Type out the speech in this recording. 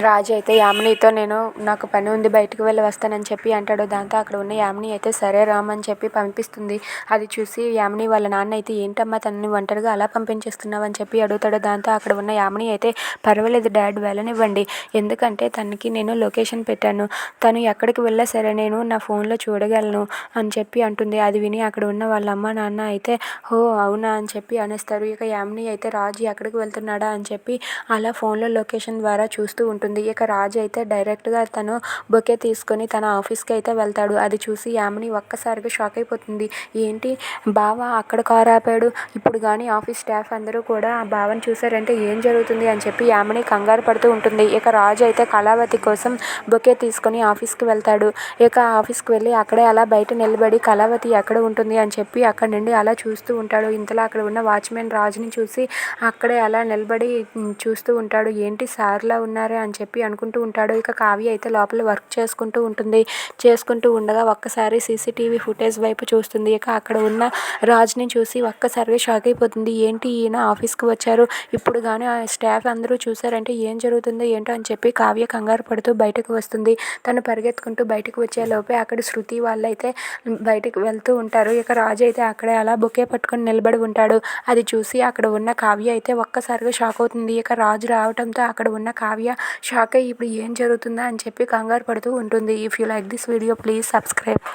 రాజు అయితే యామినితో నాకు పని ఉంది బయటకు వెళ్ళి వస్తానని చెప్పి అంటాడు. దాంతో అక్కడ ఉన్న యామిని అయితే సరే రామని చెప్పి పంపిస్తుంది. అది చూసి యామిని వాళ్ళ నాన్న అయితే ఏంటమ్మా తనని ఒంటరిగా అలా పంపించేస్తున్నావు అని చెప్పి అడుగుతాడు. దాంతో అక్కడ ఉన్న యామిని అయితే పర్వాలేదు డాడ్ వెళ్ళనివ్వండి, ఎందుకంటే తనకి నేను లొకేషన్ పెట్టాను, తను ఎక్కడికి వెళ్ళా సరే నేను నా ఫోన్లో చూడగలను అని చెప్పి అంటుంది. అది విని అక్కడ ఉన్న వాళ్ళ అమ్మ నాన్న అయితే హో అవునా అని చెప్పి అనేస్తారు. ఇక యామిని అయితే రాజు ఎక్కడికి వెళ్తున్నాడా అని చెప్పి అలా ఫోన్లో లొకేషన్ ద్వారా చూస్తూ ఉంటుంది. ఇక రాజు అయితే డైరెక్ట్గా తను బొకే తీసుకొని తన ఆఫీస్కి అయితే వెళ్తాడు. అది చూసి యామిని ఒక్కసారిగా షాక్ అయిపోతుంది. ఏంటి బావ అక్కడ కారు ఆపాడు, ఇప్పుడు కానీ ఆఫీస్ స్టాఫ్ అందరూ కూడా ఆ బావని చూసారంటే ఏం జరుగుతుంది అని చెప్పి యామిని కంగారు పడుతూ ఉంటుంది. ఇక రాజు అయితే కళావతి కోసం బొకే తీసుకొని ఆఫీస్కి వెళ్తాడు. ఇక ఆఫీస్కి వెళ్ళి అక్కడే అలా బయట నిలబడి కళావతి ఎక్కడ ఉంటుంది అని చెప్పి అక్కడ నుండి అలా చూస్తూ ఉంటాడు. ఇంతలో అక్కడ ఉన్న వాచ్మెన్ రాజుని చూసి అక్కడే అలా నిలబడి చూస్తూ ఉంటాడు. ఏంటి సార్లా ఉన్నారే అని చెప్పి అనుకుంటూ ఉంటాడు. ఇక కావ్య అయితే లోపల వర్క్ చేసుకుంటూ ఉండగా ఒక్కసారి సీసీటీవీ ఫుటేజ్ వైపు చూస్తుంది. ఇక అక్కడ ఉన్న రాజుని చూసి ఒక్కసారిగా షాక్ అయిపోతుంది. ఏంటి ఈయన ఆఫీస్కి వచ్చారు, ఇప్పుడు కానీ ఆ స్టాఫ్ అందరూ చూసారంటే ఏం జరుగుతుందో ఏంటో అని చెప్పి కావ్య కంగారు పడుతూ బయటకు వస్తుంది. తను పరిగెత్తుకుంటూ బయటకు వచ్చే లోపే అక్కడ శృతి వాళ్ళైతే బయటకు వెళ్తూ ఉంటారు. ఇక రాజు అయితే అక్కడే అలా బొకే పట్టుకొని నిలబడి ఉంటాడు. అది చూసి అక్కడ ఉన్న కావ్య అయితే ఒక్కసారిగా షాక్ అవుతుంది. ఇక రాజు రావడంతో అక్కడ ఉన్న కావ్య షాక్ అయ్యి ఇప్పుడు ఏం జరుగుతుందా అని చెప్పి కంగారు పడుతూ ఉంటుంది. If you like this video please subscribe.